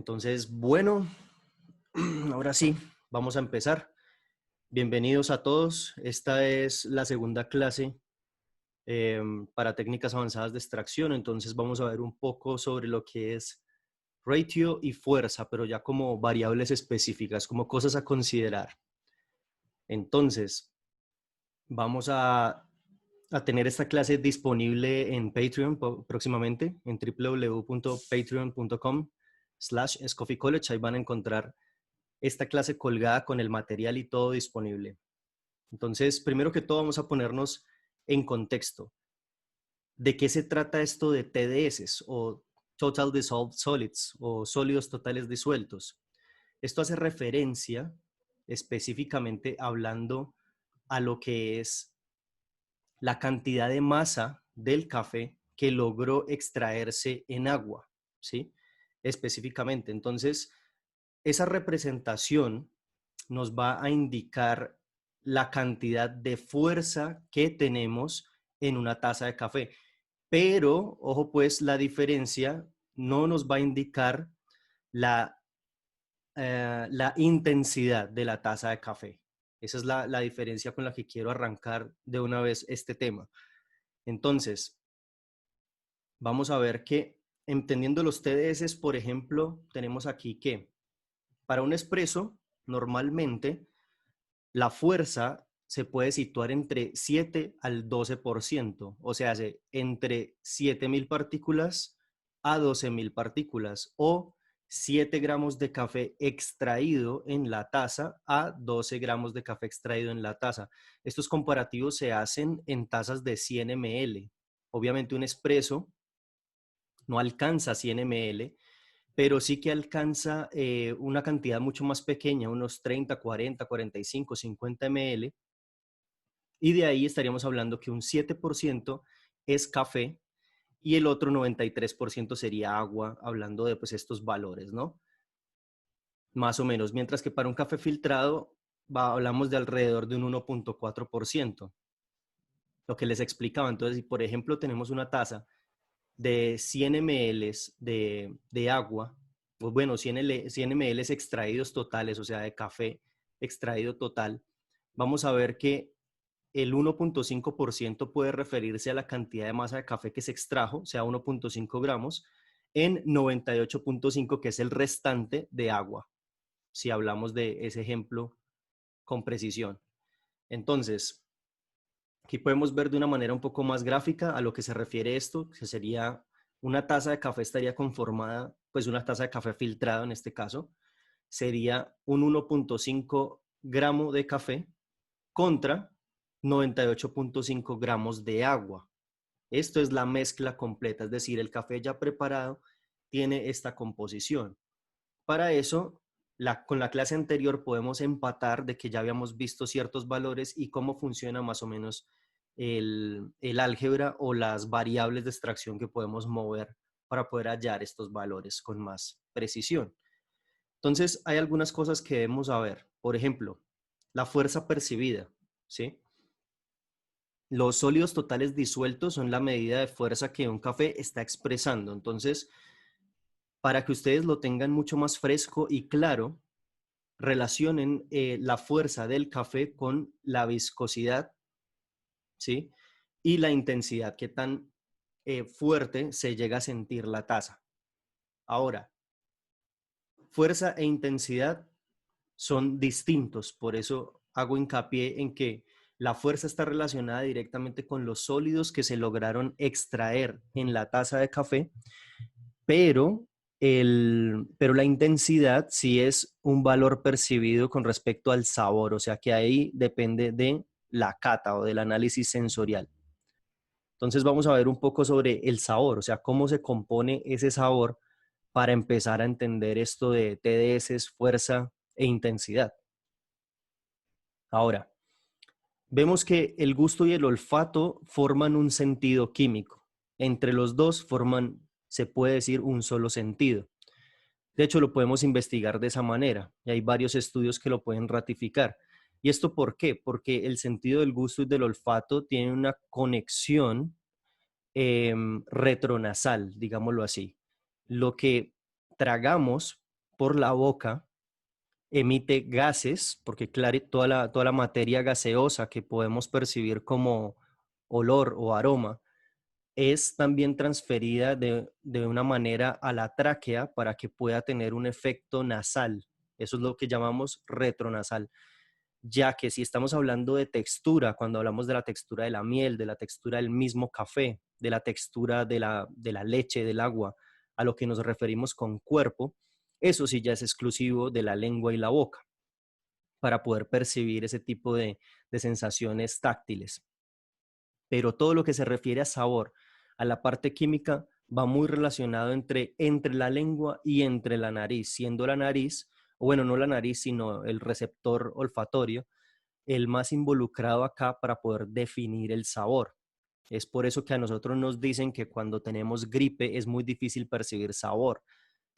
Entonces, bueno, ahora sí, vamos a empezar. Bienvenidos a todos. Esta es la segunda clase para técnicas avanzadas de extracción. Entonces vamos a ver un poco sobre lo que es ratio y fuerza, pero ya como variables específicas, como cosas a considerar. Entonces, vamos a tener esta clase disponible en Patreon próximamente, en www.patreon.com/ScoffeeCollege. Ahí van a encontrar esta clase colgada con el material y todo disponible. Entonces, primero que todo, vamos a ponernos en contexto. ¿De qué se trata esto de TDS o Total Dissolved Solids o sólidos totales disueltos? Esto hace referencia específicamente hablando a lo que es la cantidad de masa del café que logró extraerse en agua, ¿sí? Específicamente. Entonces, esa representación nos va a indicar la cantidad de fuerza que tenemos en una taza de café. Pero, ojo pues, la diferencia no nos va a indicar la intensidad de la taza de café. Esa es la diferencia con la que quiero arrancar de una vez este tema. Entonces, vamos a ver que, entendiendo los TDS, por ejemplo, tenemos aquí que para un espresso, normalmente, la fuerza se puede situar entre 7 al 12%, o sea, entre 7.000 partículas a 12.000 partículas, o 7 gramos de café extraído en la taza a 12 gramos de café extraído en la taza. Estos comparativos se hacen en tazas de 100 ml. Obviamente un espresso no alcanza 100 ml, pero sí que alcanza una cantidad mucho más pequeña, unos 30, 40, 45, 50 ml, y de ahí estaríamos hablando que un 7% es café y el otro 93% sería agua, hablando de pues estos valores, ¿no? Más o menos, mientras que para un café filtrado hablamos de alrededor de un 1.4%, lo que les explicaba. Entonces, si por ejemplo tenemos una taza de 100 ml de agua, pues bueno, 100 ml extraídos totales, o sea, de café extraído total, vamos a ver que el 1.5% puede referirse a la cantidad de masa de café que se extrajo, o sea, 1.5 gramos, en 98.5, que es el restante de agua, si hablamos de ese ejemplo con precisión. Entonces, aquí podemos ver de una manera un poco más gráfica a lo que se refiere esto, que sería una taza de café estaría conformada, pues una taza de café filtrado en este caso, sería un 1.5 gramo de café contra 98.5 gramos de agua. Esto es la mezcla completa, es decir, el café ya preparado tiene esta composición. Para eso, con la clase anterior podemos empatar de que ya habíamos visto ciertos valores y cómo funciona más o menos el álgebra o las variables de extracción que podemos mover para poder hallar estos valores con más precisión. Entonces, hay algunas cosas que debemos saber. Por ejemplo, la fuerza percibida, ¿sí? Los sólidos totales disueltos son la medida de fuerza que un café está expresando. Entonces, para que ustedes lo tengan mucho más fresco y claro, relacionen la fuerza del café con la viscosidad, ¿sí? Y la intensidad, qué tan fuerte se llega a sentir la taza. Ahora, fuerza e intensidad son distintos, por eso hago hincapié en que la fuerza está relacionada directamente con los sólidos que se lograron extraer en la taza de café, pero, pero la intensidad sí es un valor percibido con respecto al sabor, o sea que ahí depende de la cata o del análisis sensorial. Entonces vamos a ver un poco sobre el sabor, o sea, cómo se compone ese sabor para empezar a entender esto de TDS, fuerza e intensidad. Ahora, vemos que el gusto y el olfato forman un sentido químico. Entre los dos forman, se puede decir, un solo sentido. De hecho, lo podemos investigar de esa manera y hay varios estudios que lo pueden ratificar. ¿Y esto por qué? Porque el sentido del gusto y del olfato tiene una conexión retronasal, digámoslo así. Lo que tragamos por la boca emite gases, porque claro, toda la materia gaseosa que podemos percibir como olor o aroma es también transferida de una manera a la tráquea para que pueda tener un efecto nasal. Eso es lo que llamamos retronasal. Ya que si estamos hablando de textura, cuando hablamos de la textura de la miel, de la textura del mismo café, de la textura de la leche, del agua, a lo que nos referimos con cuerpo, eso sí ya es exclusivo de la lengua y la boca para poder percibir ese tipo de sensaciones táctiles. Pero todo lo que se refiere a sabor, a la parte química, va muy relacionado entre la lengua y entre la nariz, siendo la nariz, o bueno, no la nariz, sino el receptor olfatorio, el más involucrado acá para poder definir el sabor. Es por eso que a nosotros nos dicen que cuando tenemos gripe es muy difícil percibir sabor.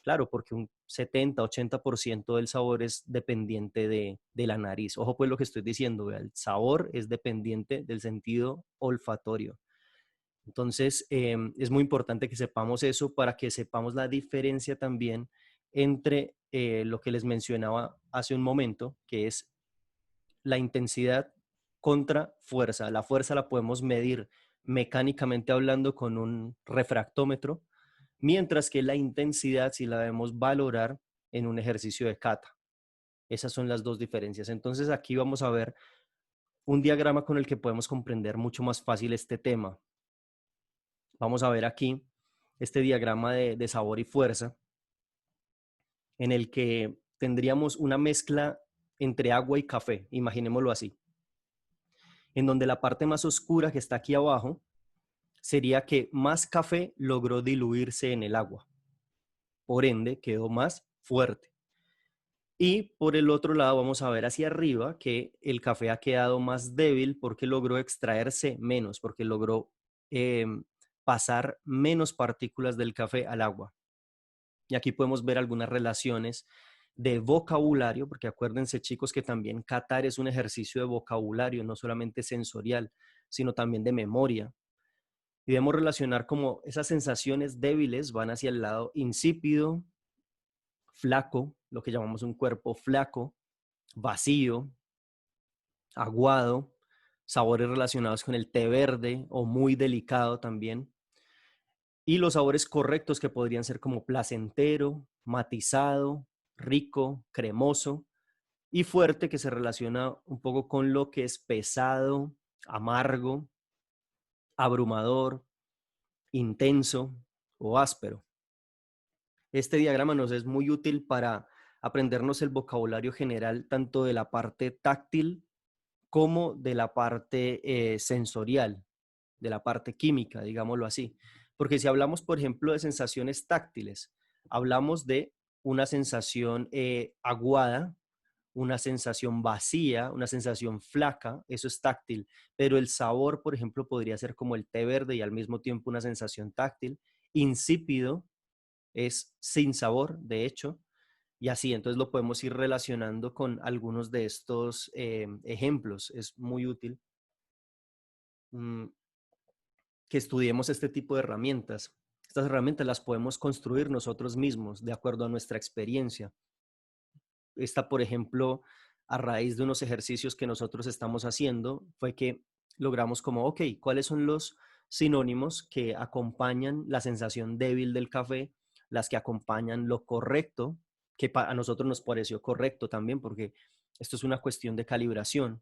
Claro, porque un 70-80% del sabor es dependiente de la nariz. Ojo pues lo que estoy diciendo, vea, el sabor es dependiente del sentido olfatorio. Entonces, es muy importante que sepamos eso para que sepamos la diferencia también entre lo que les mencionaba hace un momento, que es la intensidad contra fuerza. La fuerza la podemos medir mecánicamente hablando con un refractómetro, mientras que la intensidad sí la debemos valorar en un ejercicio de kata. Esas son las dos diferencias. Entonces aquí vamos a ver un diagrama con el que podemos comprender mucho más fácil este tema. Vamos a ver aquí este diagrama de sabor y fuerza, en el que tendríamos una mezcla entre agua y café, imaginémoslo así, en donde la parte más oscura que está aquí abajo sería que más café logró diluirse en el agua, por ende quedó más fuerte. Y por el otro lado vamos a ver hacia arriba que el café ha quedado más débil porque logró extraerse menos, porque logró eh, pasar menos partículas del café al agua. Y aquí podemos ver algunas relaciones de vocabulario, porque acuérdense chicos que también catar es un ejercicio de vocabulario, no solamente sensorial, sino también de memoria. Y debemos relacionar como esas sensaciones débiles van hacia el lado insípido, flaco, lo que llamamos un cuerpo flaco, vacío, aguado, sabores relacionados con el té verde o muy delicado también. Y los sabores correctos que podrían ser como placentero, matizado, rico, cremoso y fuerte, que se relaciona un poco con lo que es pesado, amargo, abrumador, intenso o áspero. Este diagrama nos es muy útil para aprendernos el vocabulario general tanto de la parte táctil como de la parte sensorial, de la parte química, digámoslo así. Porque si hablamos, por ejemplo, de sensaciones táctiles, hablamos de una sensación aguada, una sensación vacía, una sensación flaca, eso es táctil, pero el sabor, por ejemplo, podría ser como el té verde y al mismo tiempo una sensación táctil. Insípido es sin sabor, de hecho, y así, entonces lo podemos ir relacionando con algunos de estos ejemplos. Es muy útil mm, que estudiemos este tipo de herramientas. Estas herramientas las podemos construir nosotros mismos de acuerdo a nuestra experiencia. Esta, por ejemplo, a raíz de unos ejercicios que nosotros estamos haciendo, fue que logramos como, ok, ¿cuáles son los sinónimos que acompañan la sensación débil del café, las que acompañan lo correcto, que a nosotros nos pareció correcto también, porque esto es una cuestión de calibración.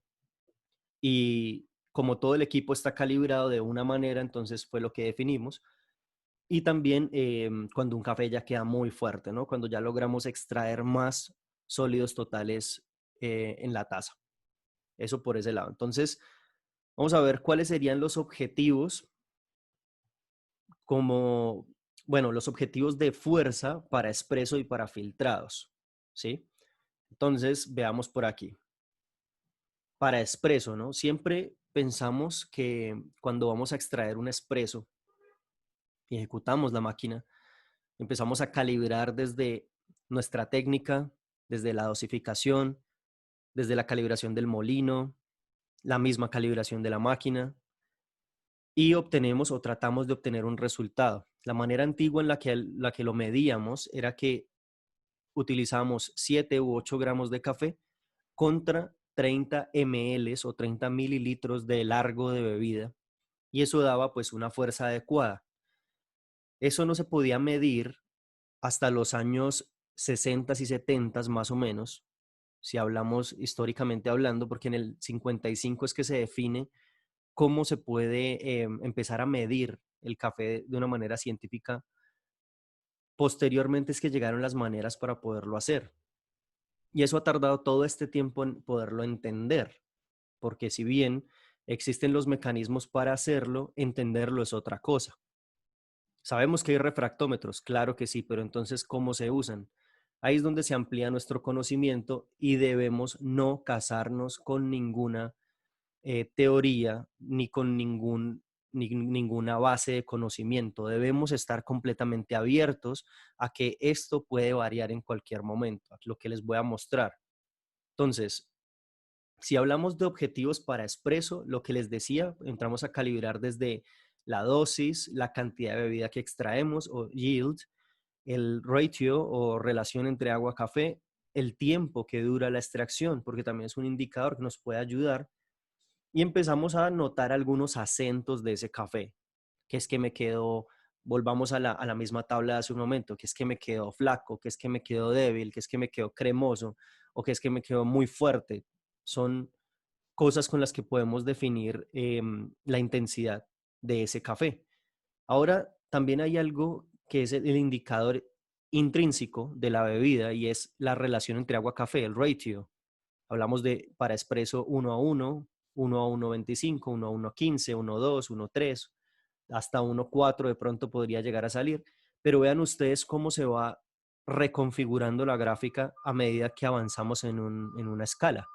Y como todo el equipo está calibrado de una manera, entonces fue lo que definimos. Y también cuando un café ya queda muy fuerte, ¿no? Cuando ya logramos extraer más sólidos totales en la taza. Eso por ese lado. Entonces, vamos a ver cuáles serían los objetivos como, bueno, los objetivos de fuerza para expreso y para filtrados, ¿sí? Entonces, veamos por aquí. Para expreso, ¿no? Siempre pensamos que cuando vamos a extraer un expreso y ejecutamos la máquina, empezamos a calibrar desde nuestra técnica, desde la dosificación, desde la calibración del molino, la misma calibración de la máquina y obtenemos o tratamos de obtener un resultado. La manera antigua en la que lo medíamos era que utilizamos 7 u 8 gramos de café contra 30 ml o 30 mililitros de largo de bebida, y eso daba pues una fuerza adecuada. Eso no se podía medir hasta los años 60 y 70 más o menos, si hablamos históricamente hablando, porque en el 55 es que se define cómo se puede empezar a medir el café de una manera científica. Posteriormente es que llegaron las maneras para poderlo hacer. Y eso ha tardado todo este tiempo en poderlo entender, porque si bien existen los mecanismos para hacerlo, entenderlo es otra cosa. Sabemos que hay refractómetros, claro que sí, pero entonces, ¿cómo se usan? Ahí es donde se amplía nuestro conocimiento y debemos no casarnos con ninguna teoría ni con ninguna base de conocimiento. Debemos estar completamente abiertos a que esto puede variar en cualquier momento, lo que les voy a mostrar. Entonces, si hablamos de objetivos para espresso, lo que les decía, entramos a calibrar desde la dosis, la cantidad de bebida que extraemos o yield, el ratio o relación entre agua-café, el tiempo que dura la extracción, porque también es un indicador que nos puede ayudar, y empezamos a notar algunos acentos de ese café, que es que me quedo, volvamos a la misma tabla de hace un momento, que es que me quedo flaco, que es que me quedo débil, que es que me quedo cremoso o que es que me quedo muy fuerte. Son cosas con las que podemos definir la intensidad de ese café. Ahora, también hay algo que es el indicador intrínseco de la bebida y es la relación entre agua-café, el ratio. Hablamos de para espresso 1:1, 1:1.25, 1:1.15, 1:2, 1:3, hasta 1:4 de pronto podría llegar a salir. Pero vean ustedes cómo se va reconfigurando la gráfica a medida que avanzamos en una escala.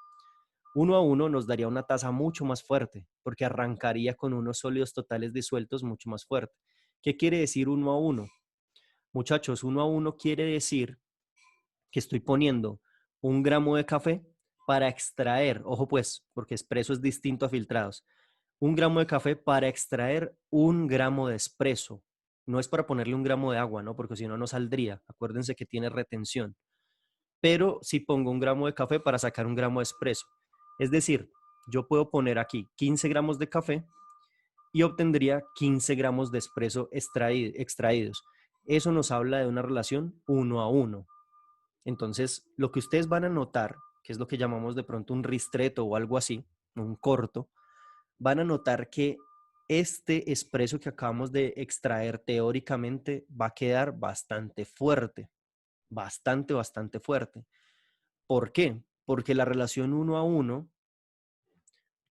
1:1 nos daría una tasa mucho más fuerte, porque arrancaría con unos sólidos totales disueltos mucho más fuerte. ¿Qué quiere decir 1:1? Muchachos, 1:1 quiere decir que estoy poniendo 1 gramo de café para extraer, ojo pues, porque espresso es distinto a filtrados, 1 gramo de café para extraer 1 gramo de espresso. No es para ponerle 1 gramo de agua, ¿no? Porque si no, no saldría. Acuérdense que tiene retención. Pero si pongo 1 gramo de café para sacar 1 gramo de espresso. Es decir, yo puedo poner aquí 15 gramos de café y obtendría 15 gramos de espresso extraídos. Eso nos habla de una relación 1:1. Entonces, lo que ustedes van a notar, que es lo que llamamos de pronto un ristretto o algo así, un corto, van a notar que este espresso que acabamos de extraer teóricamente va a quedar bastante fuerte, bastante fuerte. ¿Por qué? Porque la relación 1:1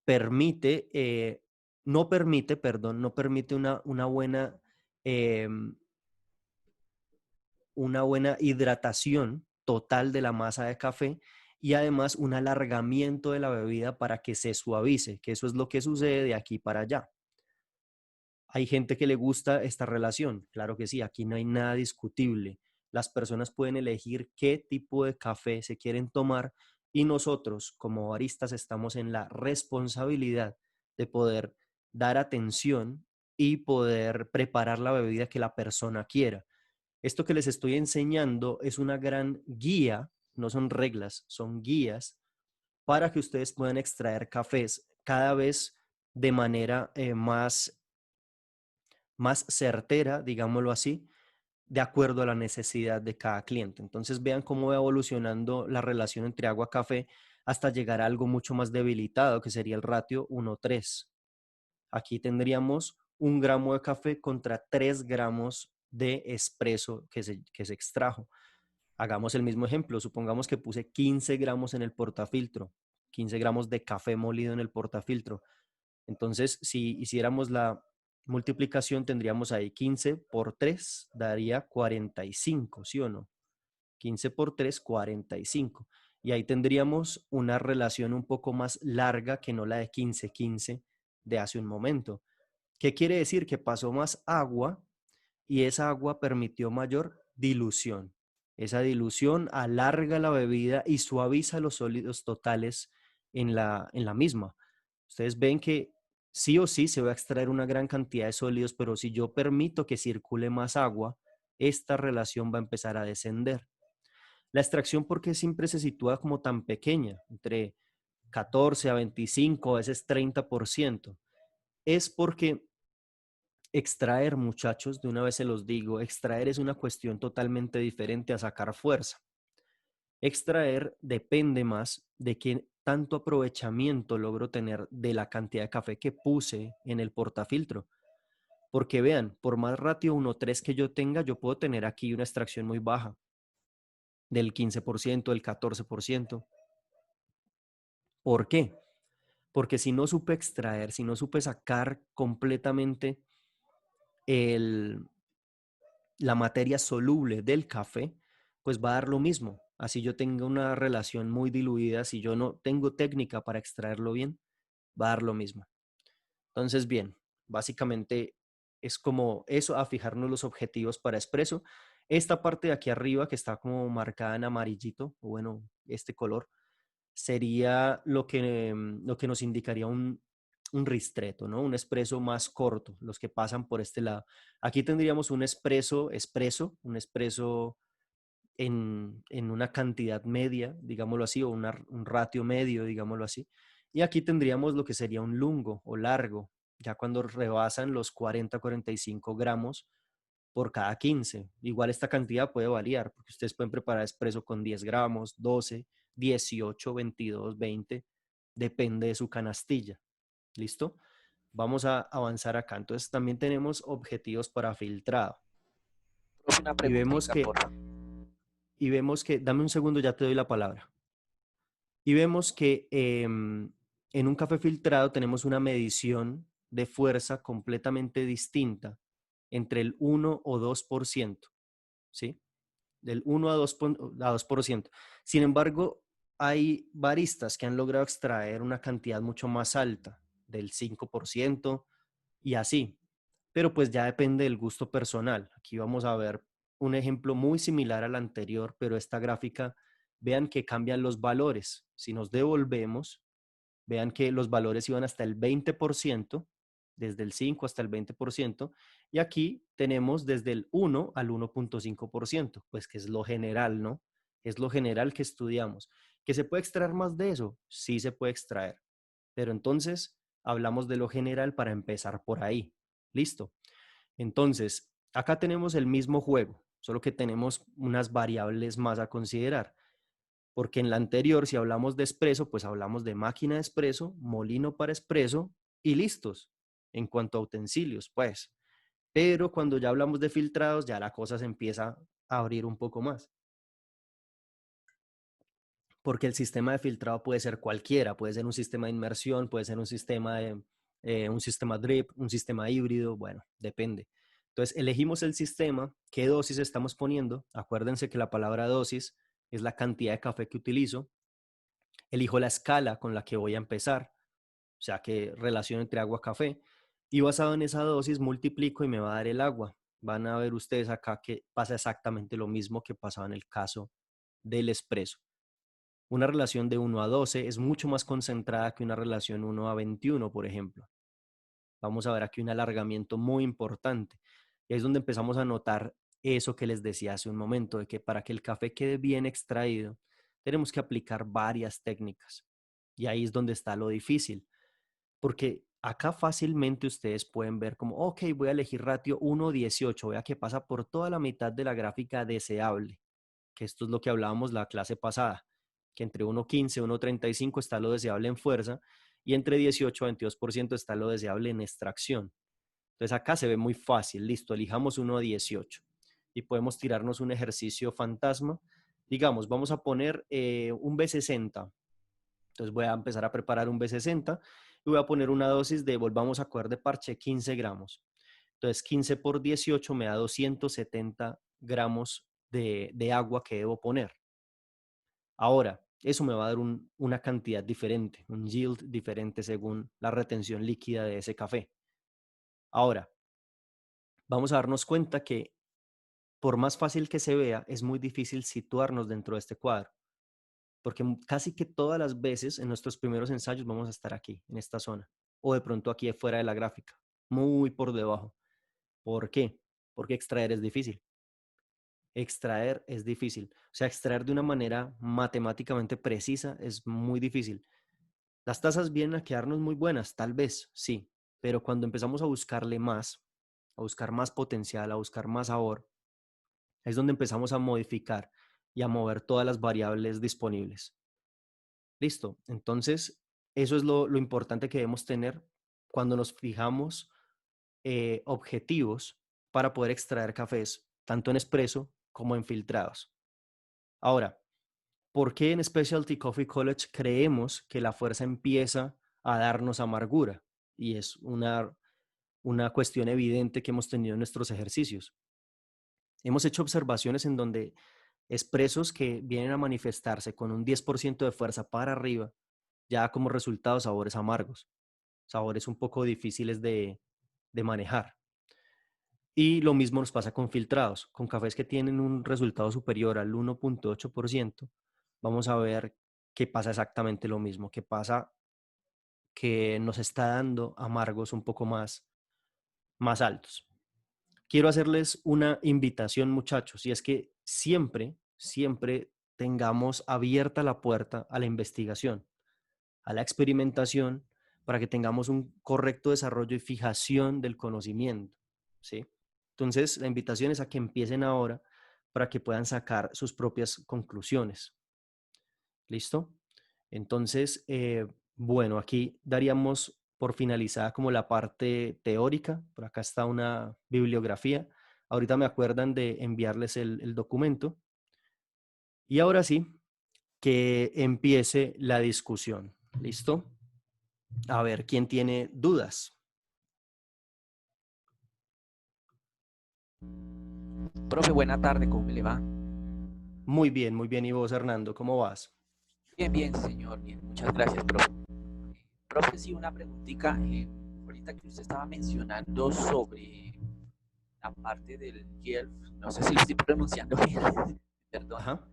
permite, no permite em, una buena hidratación total de la masa de café y además un alargamiento de la bebida para que se suavice, que eso es lo que sucede de aquí para allá. Hay gente que le gusta esta relación, claro que sí, aquí no hay nada discutible. Las personas pueden elegir qué tipo de café se quieren tomar y nosotros como baristas estamos en la responsabilidad de poder dar atención y poder preparar la bebida que la persona quiera. Esto que les estoy enseñando es una gran guía, no son reglas, son guías para que ustedes puedan extraer cafés cada vez de manera más certera, digámoslo así, de acuerdo a la necesidad de cada cliente. Entonces vean cómo va evolucionando la relación entre agua-café hasta llegar a algo mucho más debilitado, que sería el ratio 1:3. Aquí tendríamos 1 gramo de café contra 3 gramos de espresso que se extrajo. Hagamos el mismo ejemplo. Supongamos que puse 15 gramos en el portafiltro, 15 gramos de café molido en el portafiltro. Entonces, si hiciéramos la multiplicación, tendríamos ahí 15 por 3, daría 45, ¿sí o no? 15 por 3, 45. Y ahí tendríamos una relación un poco más larga que no la de 15-15 de hace un momento. ¿Qué quiere decir? Que pasó más agua y esa agua permitió mayor dilución. Esa dilución alarga la bebida y suaviza los sólidos totales en la misma. Ustedes ven que sí o sí se va a extraer una gran cantidad de sólidos, pero si yo permito que circule más agua, esta relación va a empezar a descender. La extracción, ¿por qué siempre se sitúa como tan pequeña? Entre 14 a 25, a veces 30%. Es porque extraer, muchachos, de una vez se los digo, extraer es una cuestión totalmente diferente a sacar fuerza. Extraer depende más de qué tanto aprovechamiento logro tener de la cantidad de café que puse en el portafiltro. Porque vean, por más ratio 1:3 que yo tenga, yo puedo tener aquí una extracción muy baja, del 15%, del 14%. ¿Por qué? Porque si no supe extraer, si no supe sacar completamente el, la materia soluble del café, pues va a dar lo mismo. Así yo tenga una relación muy diluida, si yo no tengo técnica para extraerlo bien, va a dar lo mismo. Entonces, bien, básicamente es como eso, a fijarnos los objetivos para espresso. Esta parte de aquí arriba que está como marcada en amarillito, o bueno, este color, sería lo que nos indicaría un ristretto, ¿no? Un espresso más corto, los que pasan por este lado. Aquí tendríamos un un espresso en una cantidad media, digámoslo así, o un ratio medio, digámoslo así. Y aquí tendríamos lo que sería un lungo o largo, ya cuando rebasan los 40-45 gramos por cada 15. Igual esta cantidad puede variar, porque ustedes pueden preparar espresso con 10 gramos, 12, 18, 22, 20, depende de su canastilla. ¿Listo? Vamos a avanzar acá. Entonces también tenemos objetivos para filtrado. Profe, una Y vemos preguntita, que, porfa. dame un segundo, ya te doy la palabra. Y vemos que en un café filtrado tenemos una medición de fuerza completamente distinta entre el 1 o 2%, ¿sí? Del 1 a 2%. Sin embargo, hay baristas que han logrado extraer una cantidad mucho más alta, del 5% y así. Pero pues ya depende del gusto personal. Aquí vamos a ver un ejemplo muy similar al anterior, pero esta gráfica, vean que cambian los valores. Si nos devolvemos, vean que los valores iban hasta el 20%, desde el 5 hasta el 20%, y aquí tenemos desde el 1 al 1.5%, pues que es lo general, ¿no? Es lo general que estudiamos. ¿Que se puede extraer más de eso? Sí se puede extraer, pero entonces hablamos de lo general para empezar por ahí. ¿Listo? Entonces, acá tenemos el mismo juego, solo que tenemos unas variables más a considerar. Porque en la anterior, si hablamos de espresso, pues hablamos de máquina de espresso, molino para espresso y listos en cuanto a utensilios, pues. Pero cuando ya hablamos de filtrados, ya la cosa se empieza a abrir un poco más. Porque el sistema de filtrado puede ser cualquiera, puede ser un sistema de inmersión, puede ser un sistema drip, un sistema híbrido, bueno, depende. Entonces, elegimos el sistema, qué dosis estamos poniendo. Acuérdense que la palabra dosis es la cantidad de café que utilizo. Elijo la escala con la que voy a empezar, o sea, que relación entre agua y café, y basado en esa dosis multiplico y me va a dar el agua. Van a ver ustedes acá que pasa exactamente lo mismo que pasaba en el caso del espresso. Una relación de 1:12 es mucho más concentrada que una relación 1:21, por ejemplo. Vamos a ver aquí un alargamiento muy importante. Y es donde empezamos a notar eso que les decía hace un momento, de que para que el café quede bien extraído, tenemos que aplicar varias técnicas. Y ahí es donde está lo difícil, porque acá fácilmente ustedes pueden ver como, ok, voy a elegir ratio 1:18, vea que pasa por toda la mitad de la gráfica deseable, que esto es lo que hablábamos la clase pasada, que entre 1:15 y 1:35 está lo deseable en fuerza y entre 18 a 22% está lo deseable en extracción. Entonces acá se ve muy fácil, listo, elijamos 1:18 y podemos tirarnos un ejercicio fantasma. Digamos, vamos a poner un B60. Entonces voy a empezar a preparar un B60 y voy a poner una dosis de, volvamos a coger de parche, 15 gramos. Entonces 15 por 18 me da 270 gramos de agua que debo poner. Ahora, eso me va a dar una cantidad diferente, un yield diferente según la retención líquida de ese café. Ahora, vamos a darnos cuenta que por más fácil que se vea, es muy difícil situarnos dentro de este cuadro, porque casi que todas las veces en nuestros primeros ensayos vamos a estar aquí, en esta zona, o de pronto aquí fuera de la gráfica, muy por debajo. ¿Por qué? Porque extraer es difícil. extraer es difícil. O sea, extraer de una manera matemáticamente precisa es muy difícil. Las tasas vienen a quedarnos muy buenas, tal vez, sí, pero cuando empezamos a buscarle más, a buscar más potencial, a buscar más sabor, es donde empezamos a modificar y a mover todas las variables disponibles. Listo. Entonces, eso es lo importante que debemos tener cuando nos fijamos objetivos para poder extraer cafés, tanto en expreso como en filtrados. Ahora, ¿por qué en Specialty Coffee College creemos que la fuerza empieza a darnos amargura? Y es una cuestión evidente que hemos tenido en nuestros ejercicios. Hemos hecho observaciones en donde expresos que vienen a manifestarse con un 10% de fuerza para arriba, ya como resultado sabores amargos, sabores un poco difíciles de manejar. Y lo mismo nos pasa con filtrados, con cafés que tienen un resultado superior al 1.8%, vamos a ver que pasa exactamente lo mismo, que pasa que nos está dando amargos un poco más altos. Quiero hacerles una invitación, muchachos, y es que siempre tengamos abierta la puerta a la investigación, a la experimentación, para que tengamos un correcto desarrollo y fijación del conocimiento, ¿sí? Entonces, la invitación es a que empiecen ahora para que puedan sacar sus propias conclusiones. ¿Listo? Entonces, bueno, aquí daríamos por finalizada como la parte teórica. Por acá está una bibliografía. Ahorita me acuerdan de enviarles el documento. Y ahora sí, que empiece la discusión. ¿Listo? A ver, ¿quién tiene dudas? Profe, buena tarde, ¿cómo me le va? Muy bien, muy bien. ¿Y vos, Hernando, cómo vas? Bien, bien, señor, bien, muchas gracias, profe. Profe, sí, una preguntita. Ahorita que usted estaba mencionando sobre la parte del YELF, no sé si lo estoy pronunciando bien, perdón. Ajá.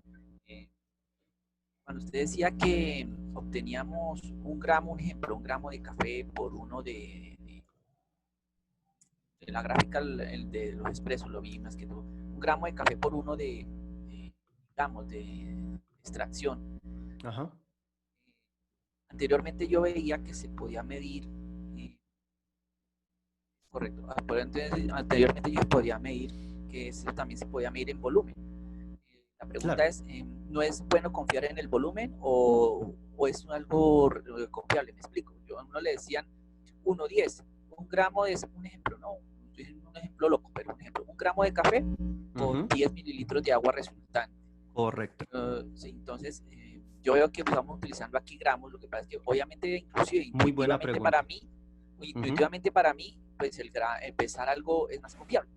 Eh, Cuando usted decía que obteníamos un gramo, un ejemplo, un gramo de café por uno de la gráfica de los expresos, lo vi más que todo, un gramo de café por uno digamos, de extracción. Ajá. Anteriormente yo veía que se podía medir, eh, correcto, entonces, anteriormente yo podía medir que eso también se podía medir en volumen. La pregunta Claro. es, ¿no es bueno confiar en el volumen o es algo confiable? Me explico. Yo a uno le decían 1,10, un gramo de, un ejemplo, no, un ejemplo loco, pero un ejemplo, un gramo de café con Ujú. 10 mililitros de agua resultante. Correcto. Sí, entonces, yo veo que estamos utilizando aquí gramos, lo que pasa es que obviamente, inclusive Muy buena pregunta. Ujú. intuitivamente para mí, pues empezar algo es más confiable,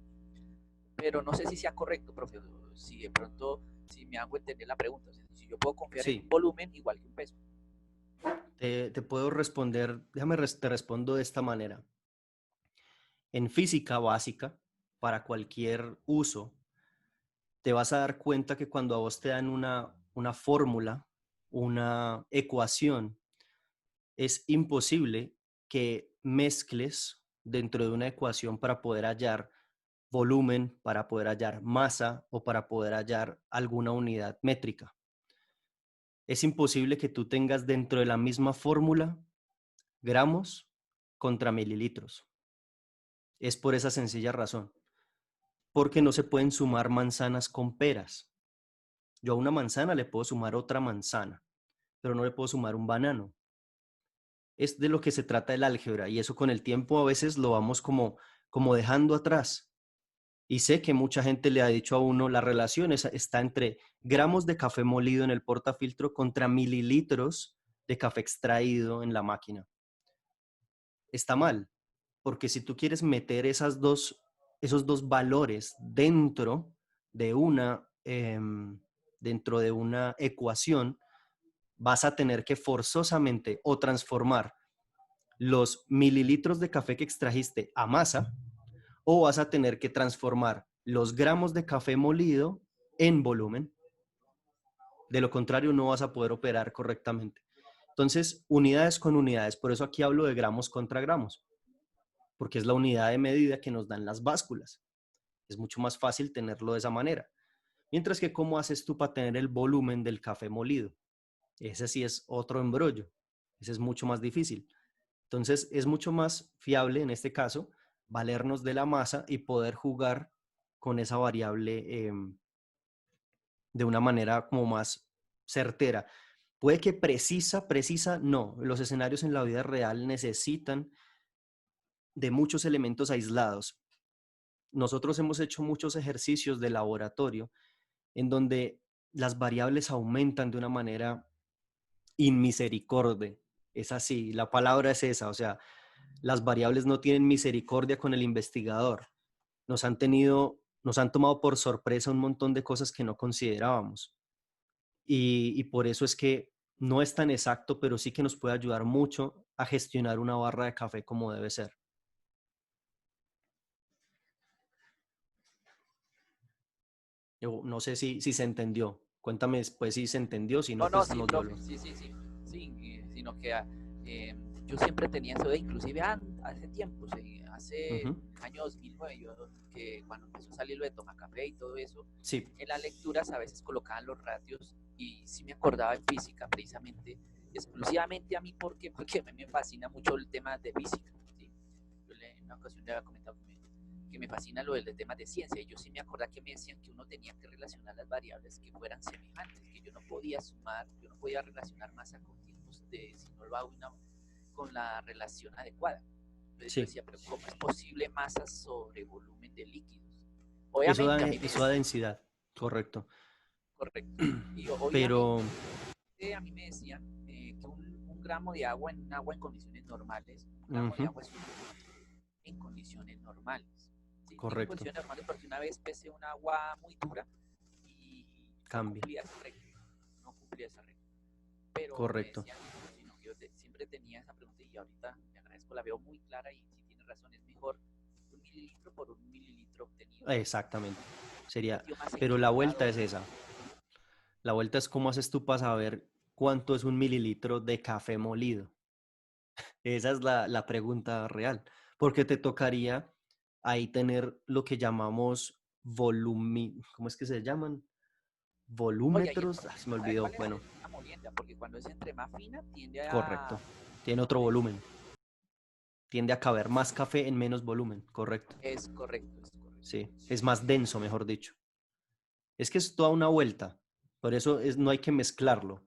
pero no sé si sea correcto, profe, si de pronto, si me hago entender la pregunta, o sea, si yo puedo confiar en un Sí. volumen igual que un peso. Te puedo responder, te respondo de esta manera. En física básica, para cualquier uso, te vas a dar cuenta que cuando a vos te dan una fórmula, una ecuación, es imposible que mezcles dentro de una ecuación para poder hallar volumen, para poder hallar masa o para poder hallar alguna unidad métrica. Es imposible que tú tengas dentro de la misma fórmula gramos contra mililitros. Es por esa sencilla razón, porque no se pueden sumar manzanas con peras. Yo a una manzana le puedo sumar otra manzana, pero no le puedo sumar un banano. Es de lo que se trata el álgebra y eso con el tiempo a veces lo vamos como dejando atrás. Y sé que mucha gente le ha dicho a uno, la relación está entre gramos de café molido en el portafiltro contra mililitros de café extraído en la máquina. Está mal, porque si tú quieres meter esos dos valores de una, dentro de una ecuación, vas a tener que forzosamente o transformar los mililitros de café que extrajiste a masa o vas a tener que transformar los gramos de café molido en volumen. De lo contrario, no vas a poder operar correctamente. Entonces, unidades con unidades. Por eso aquí hablo de gramos contra gramos, porque es la unidad de medida que nos dan las básculas. Es mucho más fácil tenerlo de esa manera. Mientras que cómo haces tú para tener el volumen del café molido. Ese sí es otro embrollo. Ese es mucho más difícil. Entonces es mucho más fiable en este caso valernos de la masa y poder jugar con esa variable de una manera como más certera. Puede que precisa, no. Los escenarios en la vida real necesitan de muchos elementos aislados. Nosotros hemos hecho muchos ejercicios de laboratorio en donde las variables aumentan de una manera inmisericorde. Es así, la palabra es esa, o sea, las variables no tienen misericordia con el investigador. Nos han tomado por sorpresa un montón de cosas que no considerábamos. Y por eso es que no es tan exacto, pero sí que nos puede ayudar mucho a gestionar una barra de café como debe ser. Yo no sé si se entendió. Cuéntame después si se entendió, si no, No, pues sí, nos profe, volvemos. sí, sino que yo siempre tenía eso de, inclusive hace tiempo, hace Ujú. el año 2009, que cuando empezó a salir lo de Toma Café y todo eso, Sí, en las lecturas a veces colocaban los ratios y sí me acordaba en física precisamente, exclusivamente a mí, porque a mí me fascina mucho el tema de física, ¿sí? En una ocasión le había comentado que me fascina lo del tema de ciencia. Y yo sí me acordaba que me decían que uno tenía que relacionar las variables que fueran semejantes, que yo no podía sumar, yo no podía relacionar masa con tiempos si no lo hago con la relación adecuada. Entonces yo sí. decía, pero ¿cómo es posible masa sobre volumen de líquidos? Eso Obviamente a mí me eso da decían, densidad, correcto. correcto, y obviamente Pero, a mí me decían que un gramo de agua en agua en condiciones normales, un gramo de ujú, agua es en condiciones normales. ¿Sí? Digo en correcto, condiciones normales porque una vez pesé un agua muy dura y no cambia, cumplía esa regla. No cumplía esa regla. Pero me correcto. decían eso, sino que yo siempre tenía esa pregunta y ahorita me agradezco, la veo muy clara y si tiene razón, es mejor un mililitro por un mililitro obtenido. Exactamente. Un Sería, sitio más pero la equilibrado. vuelta es esa. La vuelta es cómo haces tú para saber cuánto es un mililitro de café molido. Esa es la pregunta real, porque te tocaría ahí tener lo que llamamos volumen, ¿cómo es que se llaman? Oye, Volúmetros, se me olvidó. ¿cuál es Bueno, la molienda? Porque cuando es entre más fina tiende a... correcto. Tiene otro volumen. Tiende a caber más café en menos volumen, correcto. Es correcto, es correcto. Sí, es más denso, mejor dicho. Es que es toda una vuelta, por eso no hay que mezclarlo.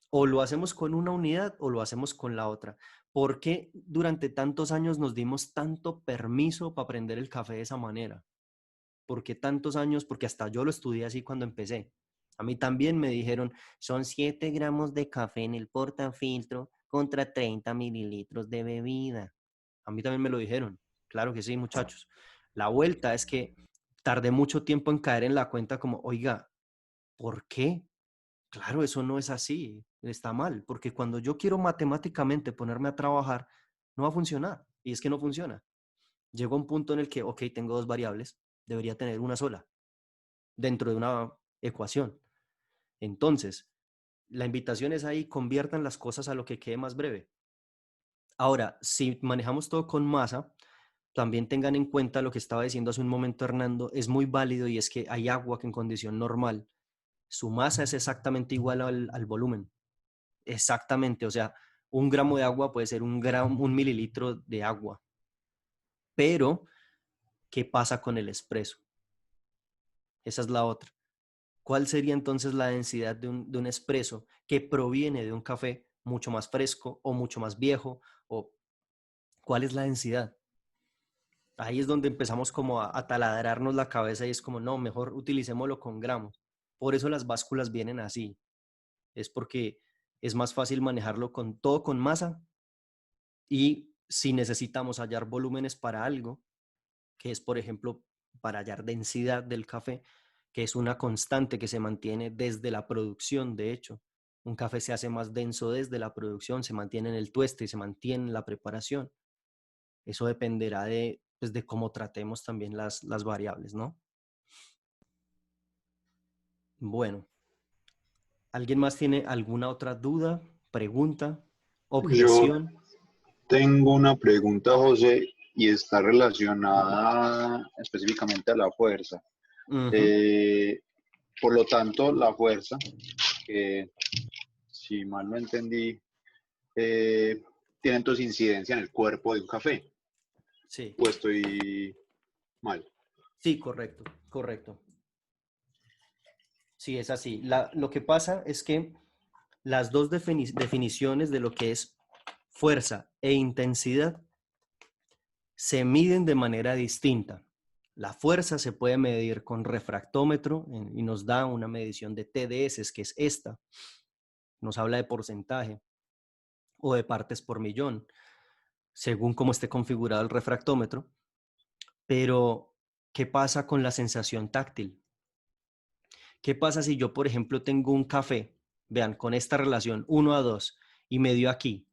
O lo hacemos con una unidad o lo hacemos con la otra. ¿Por qué durante tantos años nos dimos tanto permiso para aprender el café de esa manera? ¿Por qué tantos años? Porque hasta yo lo estudié así cuando empecé. A mí también me dijeron, son 7 gramos de café en el portafiltro contra 30 mililitros de bebida. A mí también me lo dijeron. Claro que sí, muchachos. La vuelta es que tardé mucho tiempo en caer en la cuenta como, oiga, ¿por qué? Claro, eso no es así, está mal, porque cuando yo quiero matemáticamente ponerme a trabajar, no va a funcionar, y es que no funciona. Llegó un punto en el que, ok, tengo dos variables, debería tener una sola dentro de una ecuación. Entonces, la invitación es ahí, conviertan las cosas a lo que quede más breve. Ahora, si manejamos todo con masa, también tengan en cuenta lo que estaba diciendo hace un momento Hernando, es muy válido y es que hay agua que en condición normal, su masa es exactamente igual al volumen. Exactamente, o sea, un gramo de agua puede ser un mililitro de agua. Pero, ¿qué pasa con el espresso? Esa es la otra. ¿Cuál sería entonces la densidad de un espresso que proviene de un café mucho más fresco o mucho más viejo? ¿O cuál es la densidad? Ahí es donde empezamos como a taladrarnos la cabeza y es como, no, mejor utilicémoslo con gramos. Por eso las básculas vienen así. Es porque es más fácil manejarlo con todo con masa y si necesitamos hallar volúmenes para algo, que es por ejemplo para hallar densidad del café, que es una constante que se mantiene desde la producción, de hecho. Un café se hace más denso desde la producción, se mantiene en el tueste y se mantiene en la preparación. Eso dependerá de, pues, de cómo tratemos también las variables, ¿no? Bueno, ¿alguien más tiene alguna otra duda, pregunta, Yo objeción? tengo una pregunta, José, y está relacionada específicamente a la fuerza. Ujú, Eh, Por lo tanto, la fuerza, que si mal no entendí, tiene entonces incidencia en el cuerpo de un café. Sí, ¿O estoy mal? sí, correcto, correcto. Sí, es así. Lo que pasa es que las dos definiciones de lo que es fuerza e intensidad se miden de manera distinta. La fuerza se puede medir con refractómetro y nos da una medición de TDS, que es esta. Nos habla de porcentaje o de partes por millón, según cómo esté configurado el refractómetro. Pero, ¿qué pasa con la sensación táctil? ¿Qué pasa si yo, por ejemplo, tengo un café, vean, con esta relación 1:2 y me dio aquí,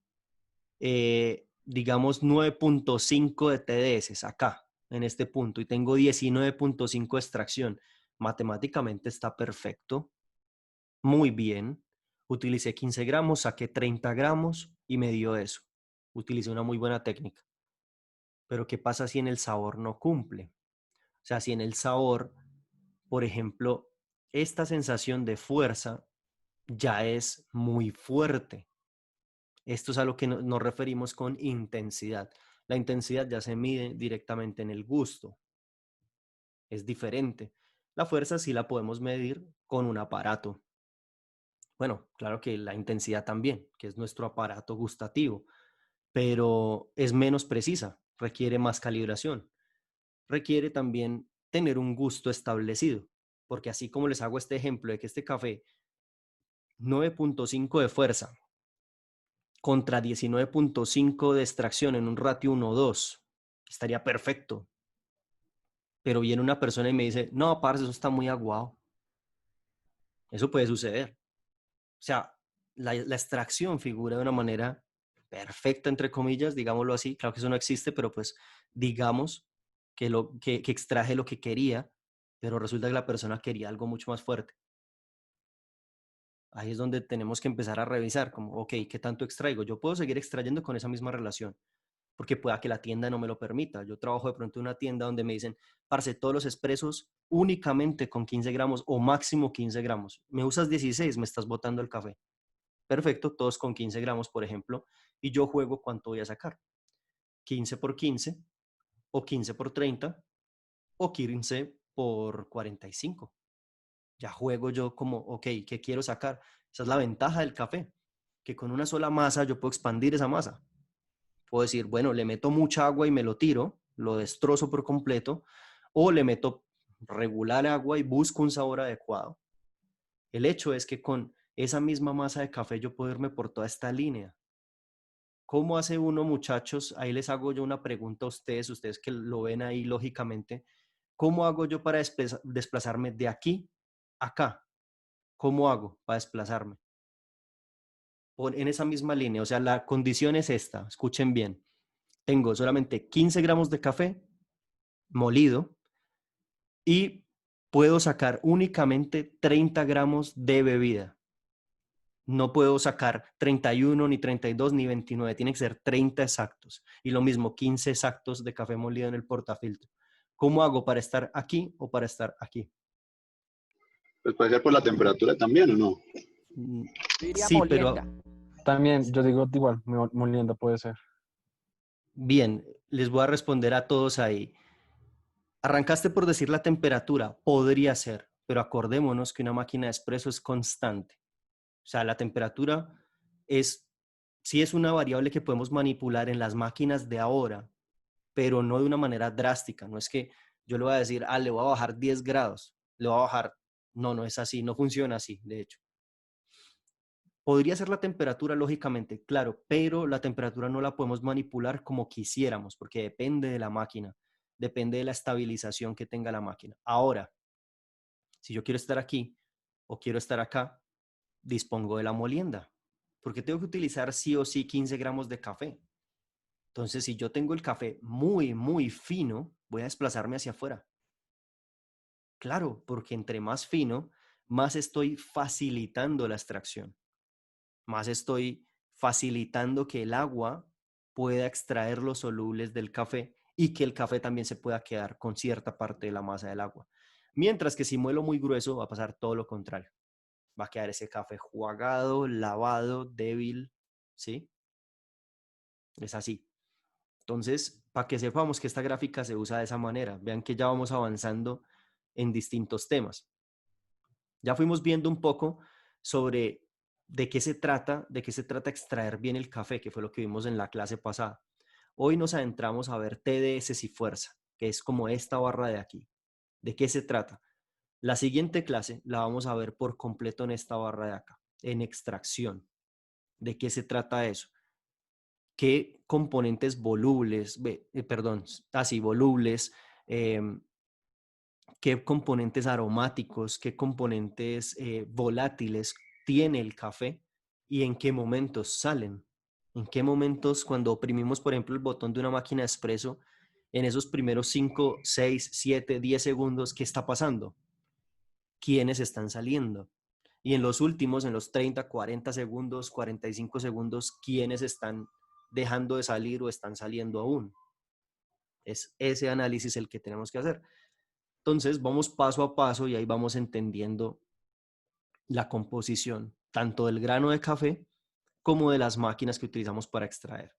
digamos 9.5 de TDS acá, en este punto, y tengo 19.5 de extracción? Matemáticamente está perfecto, muy bien. Utilicé 15 gramos, saqué 30 gramos y me dio eso. Utilicé una muy buena técnica. Pero ¿qué pasa si en el sabor no cumple? O sea, si en el sabor, por ejemplo, esta sensación de fuerza ya es muy fuerte. Esto es a lo que nos referimos con intensidad. La intensidad ya se mide directamente en el gusto. Es diferente. La fuerza sí la podemos medir con un aparato. Bueno, claro que la intensidad también, que es nuestro aparato gustativo, pero es menos precisa, requiere más calibración, requiere también tener un gusto establecido, porque así como les hago este ejemplo de que este café 9.5 de fuerza contra 19.5 de extracción en un ratio 1:2, estaría perfecto, pero viene una persona y me dice, no, parce, eso está muy aguado. Eso puede suceder. O sea, la extracción figura de una manera perfecta, entre comillas, digámoslo así. Claro que eso no existe, pero pues digamos que extraje lo que quería, pero resulta que la persona quería algo mucho más fuerte. Ahí es donde tenemos que empezar a revisar, como, ok, ¿qué tanto extraigo? Yo puedo seguir extrayendo con esa misma relación, porque pueda que la tienda no me lo permita. Yo trabajo de pronto en una tienda donde me dicen, parce, todos los expresos únicamente con 15 gramos o máximo 15 gramos. Me usas 16, me estás botando el café. Perfecto, todos con 15 gramos, por ejemplo, y yo juego cuánto voy a sacar. 15 por 15, o 15 por 30, o 15 por 45. Ya juego yo como, ok, ¿qué quiero sacar? Esa es la ventaja del café, que con una sola masa yo puedo expandir esa masa. Puedo decir, bueno, le meto mucha agua y me lo tiro, lo destrozo por completo, o le meto regular agua y busco un sabor adecuado. El hecho es que con esa misma masa de café yo puedo irme por toda esta línea. ¿Cómo hace uno, muchachos? Ahí les hago yo una pregunta a ustedes que lo ven ahí lógicamente. ¿Cómo hago yo para desplazarme de aquí a acá? ¿Cómo hago para desplazarme? En esa misma línea, o sea, la condición es esta, escuchen bien. Tengo solamente 15 gramos de café molido y puedo sacar únicamente 30 gramos de bebida. No puedo sacar 31, ni 32, ni 29. Tiene que ser 30 exactos. Y lo mismo, 15 exactos de café molido en el portafiltro. ¿Cómo hago para estar aquí o para estar aquí? Pues puede ser por la temperatura también, ¿o no? Mm, Yo diría Sí, molienda. pero También, yo digo igual, molienda puede ser. bien, les voy a responder a todos ahí. Arrancaste por decir la temperatura, podría ser, pero acordémonos que una máquina de espresso es constante. O sea, la temperatura es, sí es una variable que podemos manipular en las máquinas de ahora, pero no de una manera drástica. No es que yo le voy a decir, le voy a bajar 10 grados, le voy a bajar. No, no es así, no funciona así, de hecho. Podría ser la temperatura, lógicamente, claro, pero la temperatura no la podemos manipular como quisiéramos, porque depende de la máquina, depende de la estabilización que tenga la máquina. Ahora, si yo quiero estar aquí o quiero estar acá, dispongo de la molienda, porque tengo que utilizar sí o sí 15 gramos de café. Entonces, si yo tengo el café muy, muy fino, voy a desplazarme hacia afuera. Claro, porque entre más fino, más estoy facilitando la extracción, más estoy facilitando que el agua pueda extraer los solubles del café y que el café también se pueda quedar con cierta parte de la masa del agua. Mientras que si muelo muy grueso va a pasar todo lo contrario. Va a quedar ese café jugado, lavado, débil, ¿sí? Es así. Entonces, para que sepamos que esta gráfica se usa de esa manera, vean que ya vamos avanzando en distintos temas. Ya fuimos viendo un poco sobre de qué se trata extraer bien el café, que fue lo que vimos en la clase pasada. Hoy nos adentramos a ver TDS y fuerza, que es como esta barra de aquí. ¿De qué se trata? La siguiente clase la vamos a ver por completo en esta barra de acá, en extracción. ¿De qué se trata eso? ¿Qué componentes volubles, volubles, qué componentes aromáticos, qué componentes volátiles tiene el café y en qué momentos salen? ¿En qué momentos cuando oprimimos, por ejemplo, el botón de una máquina de espresso, en esos primeros 5, 6, 7, 10 segundos, qué está pasando? ¿Quiénes están saliendo? Y en los últimos, en los 30, 40 segundos, 45 segundos, ¿quiénes están dejando de salir o están saliendo aún? Es ese análisis el que tenemos que hacer. Entonces, vamos paso a paso y ahí vamos entendiendo la composición, tanto del grano de café como de las máquinas que utilizamos para extraer.